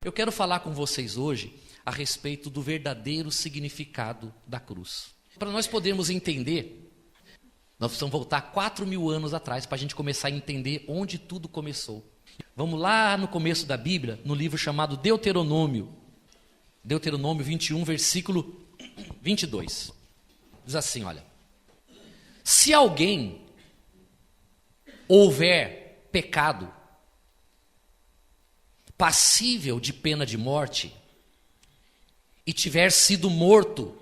Eu quero falar com vocês hoje a respeito do verdadeiro significado da cruz. Para nós podermos entender, nós precisamos voltar 4.000 anos atrás para a gente começar a entender onde tudo começou. Vamos lá no começo da Bíblia, no livro chamado Deuteronômio. Deuteronômio 21, versículo 22. Diz assim, olha. Se alguém houver pecado passível de pena de morte e tiver sido morto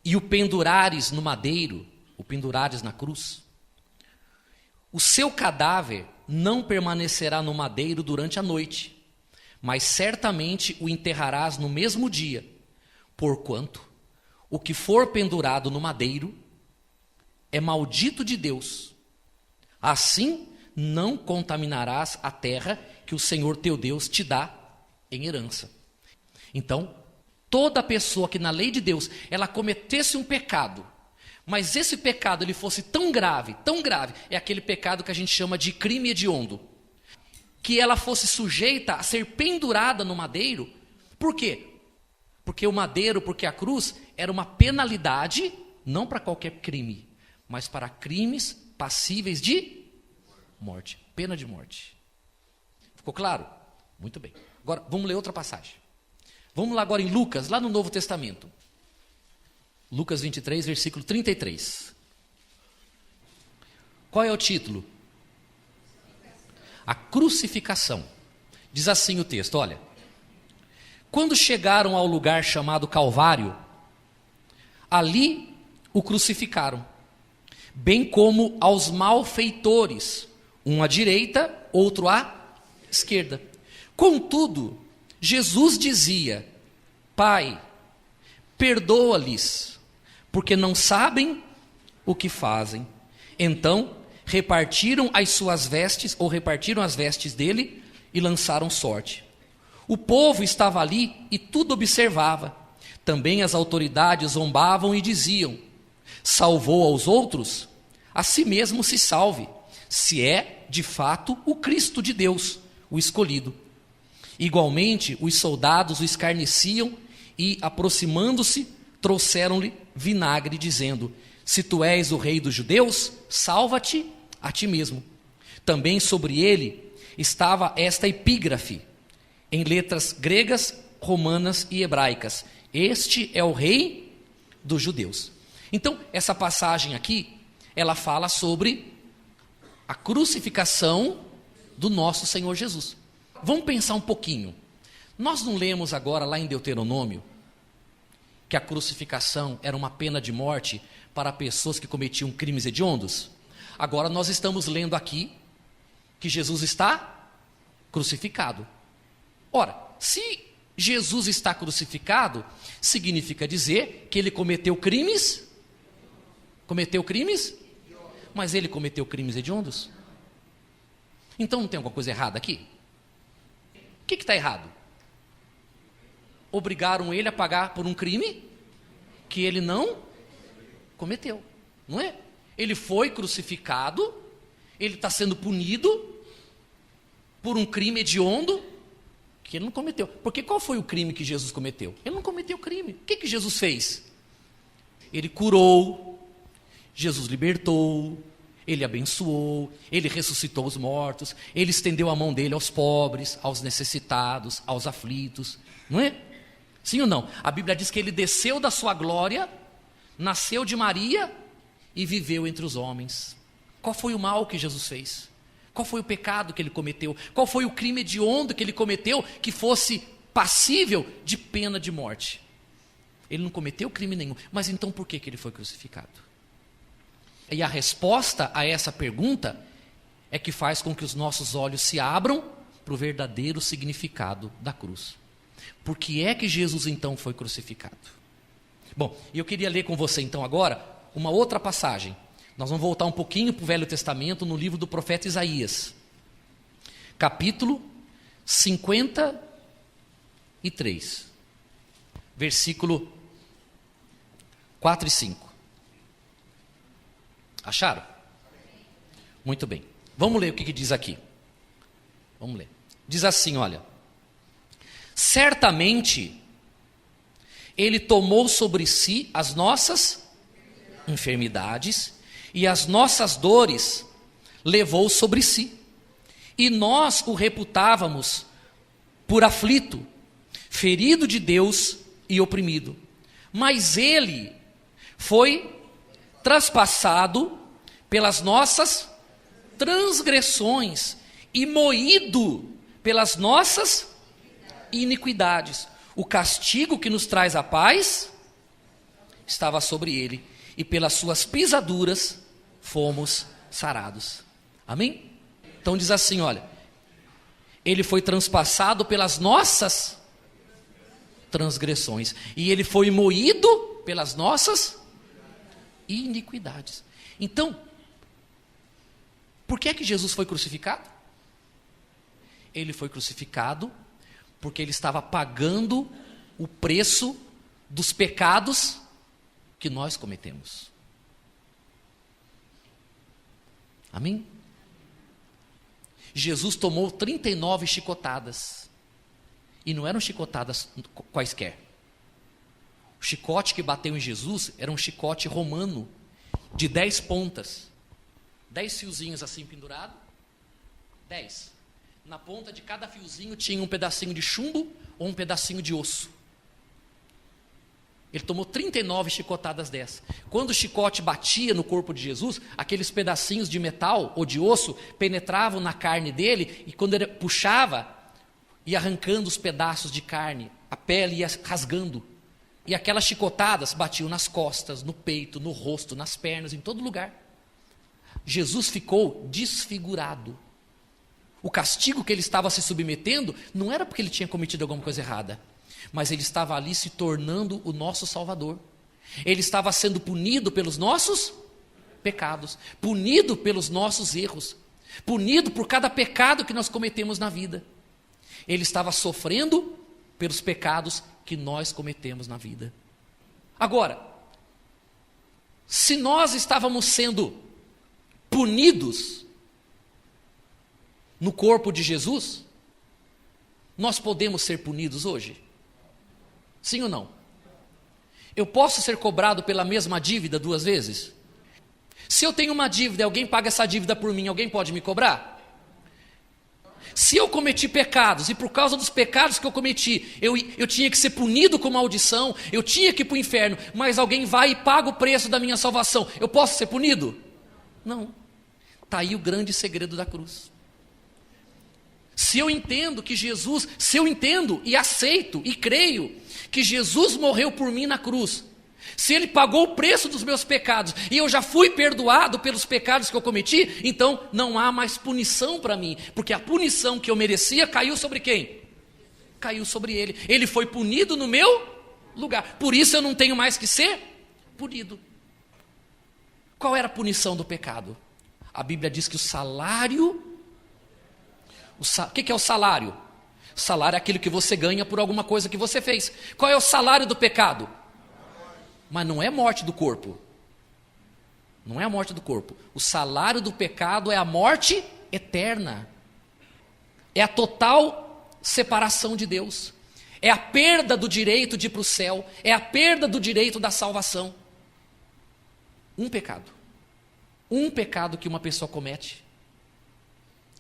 e o pendurares no madeiro, o pendurares na cruz, o seu cadáver não permanecerá no madeiro durante a noite, mas certamente o enterrarás no mesmo dia, porquanto o que for pendurado no madeiro é maldito de Deus. Assim não contaminarás a terra que o Senhor teu Deus te dá em herança. Então, toda pessoa que na lei de Deus ela cometesse um pecado, mas esse pecado ele fosse tão grave, é aquele pecado que a gente chama de crime hediondo, que ela fosse sujeita a ser pendurada no madeiro. Por quê? Porque o madeiro, porque a cruz era uma penalidade, não para qualquer crime, mas para crimes passíveis de morte, pena de morte. Ficou claro? Muito bem. Agora, vamos ler outra passagem. Vamos lá agora em Lucas, lá no Novo Testamento. Lucas 23, versículo 33. Qual é o título? A crucificação. Diz assim o texto, olha. Quando chegaram ao lugar chamado Calvário, ali o crucificaram, bem como aos malfeitores, um à direita, outro à esquerda. Contudo, Jesus dizia: Pai, perdoa-lhes, porque não sabem o que fazem. Então, repartiram as vestes dele e lançaram sorte. O povo estava ali e tudo observava. Também as autoridades zombavam e diziam: salvou aos outros, a si mesmo se salve, se é, de fato, o Cristo de Deus, o escolhido. Igualmente, os soldados o escarneciam e, aproximando-se, trouxeram-lhe vinagre, dizendo: se tu és o rei dos judeus, salva-te a ti mesmo. Também sobre ele estava esta epígrafe, em letras gregas, romanas e hebraicas: este é o rei dos judeus. Então, essa passagem aqui, ela fala sobre a crucificação do nosso Senhor Jesus. Vamos pensar um pouquinho. Nós não lemos agora lá em Deuteronômio que a crucificação era uma pena de morte para pessoas que cometiam crimes hediondos? Agora nós estamos lendo aqui que Jesus está crucificado. Ora, se Jesus está crucificado, significa dizer que ele cometeu crimes? Cometeu crimes? Mas ele cometeu crimes hediondos? Então não tem alguma coisa errada aqui? O que está errado? Obrigaram ele a pagar por um crime que ele não cometeu, não é? Ele foi crucificado, ele está sendo punido por um crime hediondo que ele não cometeu. Porque qual foi o crime que Jesus cometeu? Ele não cometeu crime. O que Jesus fez? Ele curou, Jesus libertou, ele abençoou, ele ressuscitou os mortos, ele estendeu a mão dele aos pobres, aos necessitados, aos aflitos, não é? Sim ou não? A Bíblia diz que ele desceu da sua glória, nasceu de Maria e viveu entre os homens. Qual foi o mal que Jesus fez? Qual foi o pecado que ele cometeu? Qual foi o crime hediondo que ele cometeu que fosse passível de pena de morte? Ele não cometeu crime nenhum, mas então por que ele foi crucificado? E a resposta a essa pergunta é que faz com que os nossos olhos se abram para o verdadeiro significado da cruz. Por que é que Jesus então foi crucificado? Bom, eu queria ler com você então agora uma outra passagem. Nós vamos voltar um pouquinho para o Velho Testamento, no livro do profeta Isaías, capítulo 53, versículo 4 e 5. Acharam? Muito bem. Vamos ler o que diz aqui. Vamos ler. Diz assim, olha: Certamente, ele tomou sobre si as nossas enfermidades e as nossas dores levou sobre si. E nós o reputávamos por aflito, ferido de Deus e oprimido. Mas ele foi traspassado pelas nossas transgressões e moído pelas nossas iniquidades. O castigo que nos traz a paz estava sobre ele, e pelas suas pisaduras fomos sarados. Amém? Então diz assim, olha, ele foi transpassado pelas nossas transgressões, e ele foi moído pelas nossas iniquidades. Então, por que é que Jesus foi crucificado? Ele foi crucificado porque ele estava pagando o preço dos pecados que nós cometemos. Amém? Jesus tomou 39 chicotadas. E não eram chicotadas quaisquer. O chicote que bateu em Jesus era um chicote romano, de 10 pontas. 10 fiozinhos assim pendurados. 10. Na ponta de cada fiozinho tinha um pedacinho de chumbo ou um pedacinho de osso. Ele tomou 39 chicotadas dessas. Quando o chicote batia no corpo de Jesus, aqueles pedacinhos de metal ou de osso penetravam na carne dele, e quando ele puxava, ia arrancando os pedaços de carne, a pele ia rasgando. E aquelas chicotadas batiam nas costas, no peito, no rosto, nas pernas, em todo lugar. Jesus ficou desfigurado. O castigo que ele estava se submetendo não era porque ele tinha cometido alguma coisa errada, mas ele estava ali se tornando o nosso Salvador. Ele estava sendo punido pelos nossos pecados, punido pelos nossos erros, punido por cada pecado que nós cometemos na vida. Ele estava sofrendo pelos pecados que nós cometemos na vida. Agora, se nós estávamos sendo punidos no corpo de Jesus, nós podemos ser punidos hoje? Sim ou não? Eu posso ser cobrado pela mesma dívida 2 vezes? Se eu tenho uma dívida e alguém paga essa dívida por mim, alguém pode me cobrar? Se eu cometi pecados, e por causa dos pecados que eu cometi, eu tinha que ser punido com maldição, eu tinha que ir para o inferno, mas alguém vai e paga o preço da minha salvação, eu posso ser punido? Não. Está aí o grande segredo da cruz. Se eu entendo que Jesus, se eu entendo e aceito e creio que Jesus morreu por mim na cruz, se ele pagou o preço dos meus pecados e eu já fui perdoado pelos pecados que eu cometi, então não há mais punição para mim, porque a punição que eu merecia caiu sobre quem? Caiu sobre ele. Ele foi punido no meu lugar. Por isso eu não tenho mais que ser punido. Qual era a punição do pecado? A Bíblia diz que o salário... O que é o salário? O salário é aquilo que você ganha por alguma coisa que você fez. Qual é o salário do pecado? Mas não é morte do corpo. Não é a morte do corpo. O salário do pecado é a morte eterna. É a total separação de Deus. É a perda do direito de ir para o céu. É a perda do direito da salvação. Um pecado. Um pecado que uma pessoa comete,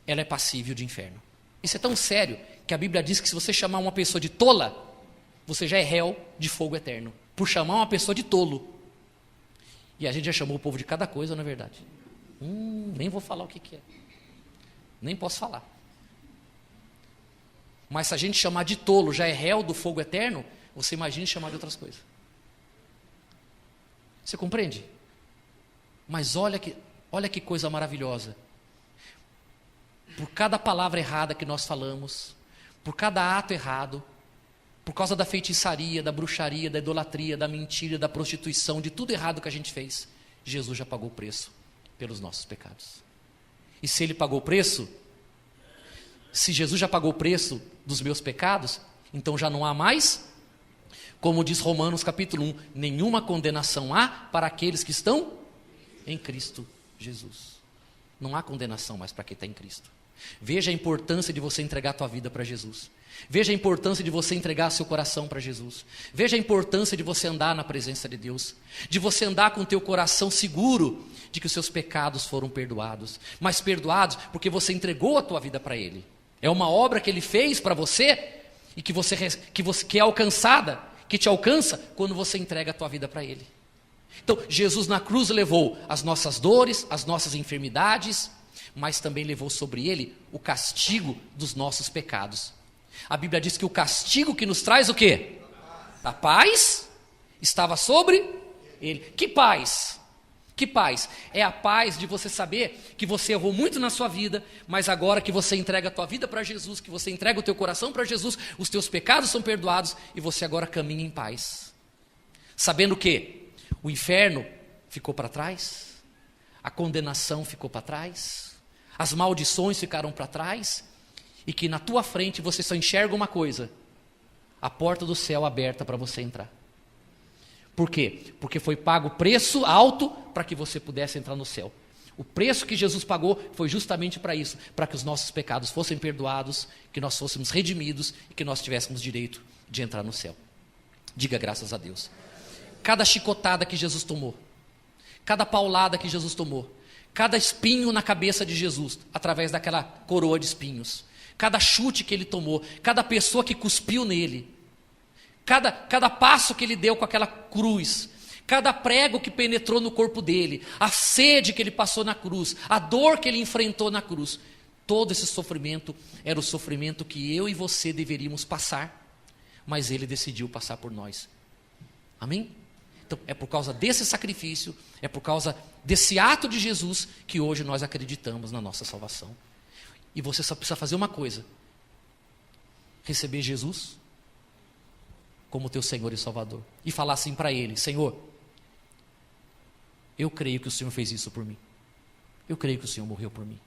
ela é passível de inferno. Isso é tão sério que a Bíblia diz que se você chamar uma pessoa de tola, você já é réu de fogo eterno. Por chamar uma pessoa de tolo. E a gente já chamou o povo de cada coisa, não é verdade? Nem vou falar o que é. Nem posso falar. Mas se a gente chamar de tolo já é réu do fogo eterno, você imagine chamar de outras coisas. Você compreende? Mas olha que coisa maravilhosa. Por cada palavra errada que nós falamos, por cada ato errado, por causa da feitiçaria, da bruxaria, da idolatria, da mentira, da prostituição, de tudo errado que a gente fez, Jesus já pagou o preço pelos nossos pecados. E se ele pagou o preço, se Jesus já pagou o preço dos meus pecados, então já não há mais, como diz Romanos capítulo 1, nenhuma condenação há para aqueles que estão em Cristo Jesus. Não há condenação mais para quem está em Cristo. Veja a importância de você entregar a tua vida para Jesus. Veja a importância de você entregar seu coração para Jesus. Veja a importância de você andar na presença de Deus. De você andar com o teu coração seguro de que os seus pecados foram perdoados. Mas perdoados porque você entregou a tua vida para Ele. É uma obra que Ele fez para você e que é alcançada, que te alcança quando você entrega a tua vida para Ele. Então, Jesus na cruz levou as nossas dores, as nossas enfermidades, mas também levou sobre Ele o castigo dos nossos pecados. A Bíblia diz que o castigo que nos traz o quê? A paz estava sobre Ele. Que paz? Que paz? É a paz de você saber que você errou muito na sua vida, mas agora que você entrega a tua vida para Jesus, que você entrega o teu coração para Jesus, os teus pecados são perdoados e você agora caminha em paz. Sabendo que o inferno ficou para trás, a condenação ficou para trás, as maldições ficaram para trás, e que na tua frente você só enxerga uma coisa: a porta do céu aberta para você entrar. Por quê? Porque foi pago preço alto para que você pudesse entrar no céu. O preço que Jesus pagou foi justamente para isso, para que os nossos pecados fossem perdoados, que nós fôssemos redimidos e que nós tivéssemos direito de entrar no céu. Diga graças a Deus. Cada chicotada que Jesus tomou, cada paulada que Jesus tomou, cada espinho na cabeça de Jesus, através daquela coroa de espinhos, cada chute que ele tomou, cada pessoa que cuspiu nele, cada passo que ele deu com aquela cruz, cada prego que penetrou no corpo dele, a sede que ele passou na cruz, a dor que ele enfrentou na cruz, todo esse sofrimento era o sofrimento que eu e você deveríamos passar, mas ele decidiu passar por nós. Amém? Então, é por causa desse sacrifício, é por causa desse ato de Jesus que hoje nós acreditamos na nossa salvação. E você só precisa fazer uma coisa: receber Jesus como teu Senhor e Salvador. E falar assim para Ele: Senhor, eu creio que o Senhor fez isso por mim. Eu creio que o Senhor morreu por mim.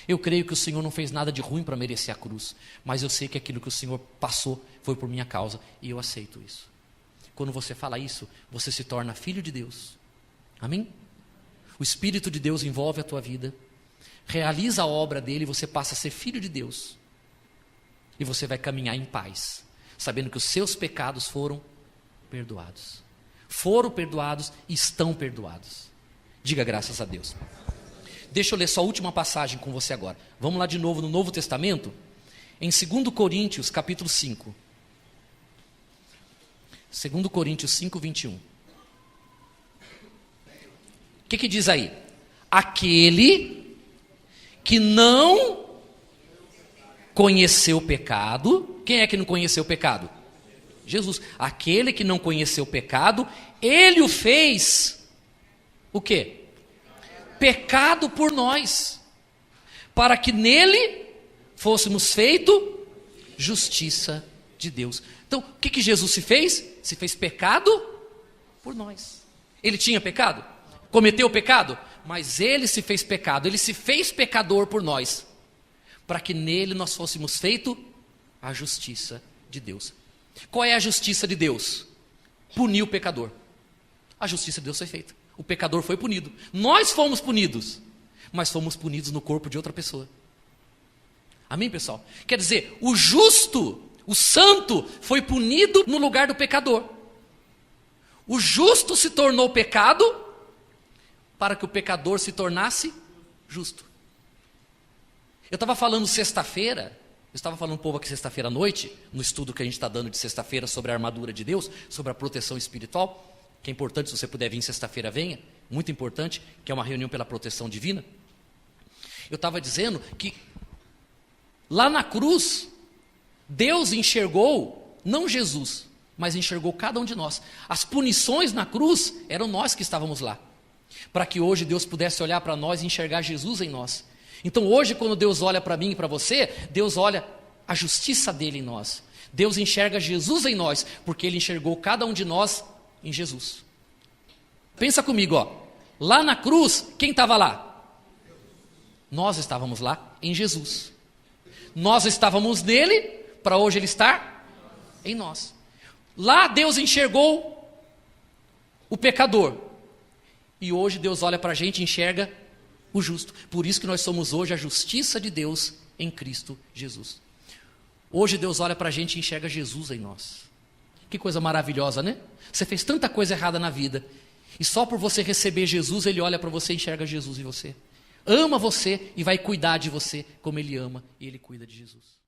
Eu creio que o Senhor não fez nada de ruim para merecer a cruz. Mas eu sei que aquilo que o Senhor passou foi por minha causa. E eu aceito isso. Quando você fala isso, você se torna filho de Deus. Amém? O Espírito de Deus envolve a tua vida, realiza a obra dele, você passa a ser filho de Deus. E você vai caminhar em paz, sabendo que os seus pecados foram perdoados. Foram perdoados e estão perdoados. Diga graças a Deus. Deixa eu ler só a última passagem com você agora. Vamos lá de novo no Novo Testamento, em 2 Coríntios, capítulo 5. 2 Coríntios 5, 21. O que diz aí? Aquele que não conheceu o pecado. Quem é que não conheceu o pecado? Jesus. Aquele que não conheceu o pecado, Ele o fez o quê? Pecado por nós, para que nele fôssemos feito justiça de Deus. Então, o que Jesus se fez? Se fez pecado por nós. Ele tinha pecado? Cometeu pecado? Mas Ele se fez pecado, Ele se fez pecador por nós, para que nele nós fôssemos feito a justiça de Deus. Qual é a justiça de Deus? Punir o pecador. A justiça de Deus foi feita. O pecador foi punido. Nós fomos punidos, mas fomos punidos no corpo de outra pessoa. Amém, pessoal? Quer dizer, o justo, o santo, foi punido no lugar do pecador. O justo se tornou pecado para que o pecador se tornasse justo. Eu estava falando sexta-feira, eu estava falando um pouco aqui sexta-feira à noite, no estudo que a gente está dando de sexta-feira sobre a armadura de Deus, sobre a proteção espiritual, que é importante, se você puder vir sexta-feira, venha, muito importante, que é uma reunião pela proteção divina. Eu estava dizendo que lá na cruz, Deus enxergou, não Jesus, mas enxergou cada um de nós. As punições na cruz eram nós que estávamos lá, para que hoje Deus pudesse olhar para nós e enxergar Jesus em nós. Então hoje, quando Deus olha para mim e para você, Deus olha a justiça dele em nós. Deus enxerga Jesus em nós, porque Ele enxergou cada um de nós em Jesus. Pensa comigo, ó. Lá na cruz, quem estava lá? Nós estávamos lá em Jesus. Nós estávamos nele, para hoje Ele estar em nós. Lá Deus enxergou o pecador. E hoje Deus olha para a gente e enxerga o justo. Por isso que nós somos hoje a justiça de Deus em Cristo Jesus. Hoje Deus olha para a gente e enxerga Jesus em nós. Que coisa maravilhosa, né? Você fez tanta coisa errada na vida, e só por você receber Jesus, Ele olha para você e enxerga Jesus em você. Ama você e vai cuidar de você como Ele ama e Ele cuida de Jesus.